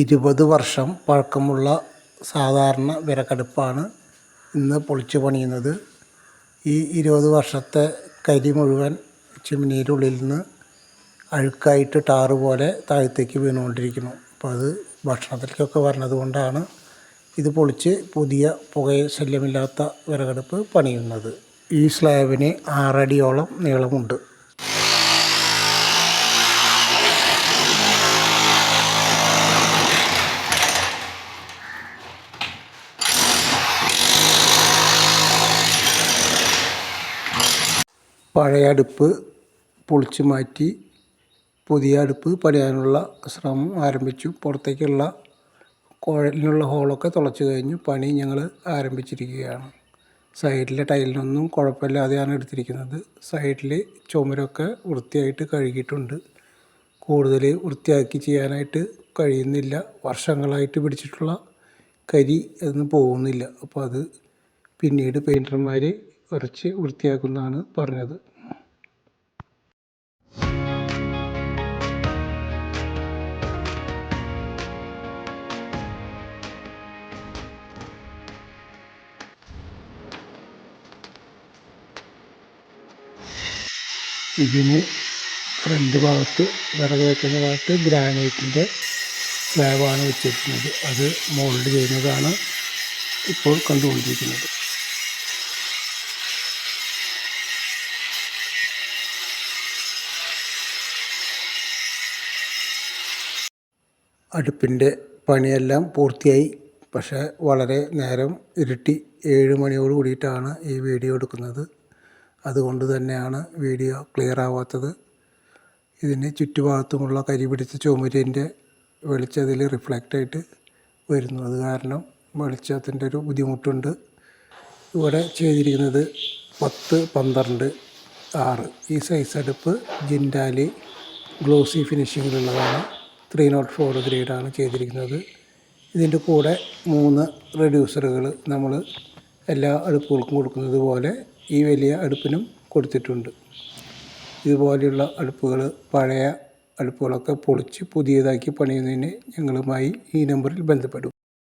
20 വർഷം പഴക്കമുള്ള സാധാരണ വിറകടുപ്പാണ് ഇന്ന് പൊളിച്ചു പണിയുന്നത്. ഈ 20 വർഷത്തെ കരി മുഴുവൻ ചിമ്മിനിയുടെ ഉള്ളിൽ നിന്ന് അഴുക്കായിട്ട് ടാറ് പോലെ താഴത്തേക്ക് വീണുകൊണ്ടിരിക്കുന്നു. അപ്പോൾ അത് ഭക്ഷണത്തിലേക്കൊക്കെ വരുന്നത് കൊണ്ടാണ് ഇത് പൊളിച്ച് പുതിയ പുകയ ശല്യമില്ലാത്ത വിറകടുപ്പ് പണിയുന്നത്. ഈ സ്ലാബിന് 6 അടിയോളം നീളമുണ്ട്. പഴയ അടുപ്പ് പൊളിച്ചു മാറ്റി പുതിയ അടുപ്പ് പണിയാനുള്ള ശ്രമം ആരംഭിച്ചു. പുറത്തേക്കുള്ള കുഴലിനുള്ള ഹോളൊക്കെ തുളച്ചു കഴിഞ്ഞു. പണി ഞങ്ങൾ ആരംഭിച്ചിരിക്കുകയാണ്. സൈഡിലെ ടൈലിനൊന്നും കുഴപ്പമില്ലാതെയാണ് എടുത്തിരിക്കുന്നത്. സൈഡിൽ ചുമരൊക്കെ വൃത്തിയായിട്ട് കഴുകിയിട്ടുണ്ട്. കൂടുതൽ വൃത്തിയാക്കി ചെയ്യാനായിട്ട് കഴിയുന്നില്ല. വർഷങ്ങളായിട്ട് പിടിച്ചിട്ടുള്ള കരി അതൊന്നും പോകുന്നില്ല. അപ്പോൾ അത് പിന്നീട് പെയിൻറ്റർമാർ കുറച്ച് വൃത്തിയാക്കുന്നതാണ് പറഞ്ഞത്. ഇതിന് ഫ്രണ്ട് ഭാഗത്ത് വിറക് വയ്ക്കുന്ന ഭാഗത്ത് ഗ്രാനൈറ്റിൻ്റെ സ്ലാബാണ് വെച്ചിരിക്കുന്നത്. അത് മോൾഡ് ചെയ്യുന്നതാണ് ഇപ്പോൾ കണ്ടുകൊണ്ടിരിക്കുന്നത്. അടുപ്പിൻ്റെ പണിയെല്ലാം പൂർത്തിയായി. പക്ഷേ വളരെ നേരം ഇരുട്ടി 7 മണിയോട് കൂടിയിട്ടാണ് ഈ വീഡിയോ എടുക്കുന്നത്. അതുകൊണ്ട് തന്നെയാണ് വീഡിയോ ക്ലിയർ ആവാത്തത്. ഇതിന് ചുറ്റുഭാഗത്തുമുള്ള കരി പിടിച്ച ചുമരിൻ്റെ വെളിച്ചത്തിൽ റിഫ്ലക്റ്റായിട്ട് വരുന്നു. അത് കാരണം വെളിച്ചത്തിൻ്റെ ഒരു ബുദ്ധിമുട്ടുണ്ട്. ഇവിടെ ചെയ്തിരിക്കുന്നത് 10-12-6 ഈ സൈസ് അടുപ്പ് ജിൻഡാൽ ഗ്ലോസി ഫിനിഷിങ്ങിലുള്ളതാണ്. 304 ഗ്രേഡാണ് ചെയ്തിരിക്കുന്നത്. ഇതിൻ്റെ കൂടെ 3 റെഡ്യൂസറുകൾ നമ്മൾ എല്ലാ അടുപ്പുകൾക്കും കൊടുക്കുന്നത് പോലെ ഈ വലിയ അടുപ്പിനും കൊടുത്തിട്ടുണ്ട്. ഇതുപോലെയുള്ള അടുപ്പുകൾ പഴയ അടുപ്പുകളൊക്കെ പൊളിച്ച് പുതിയതാക്കി പണിയുന്നതിന് ഞങ്ങളുമായി ഈ നമ്പറിൽ ബന്ധപ്പെടും.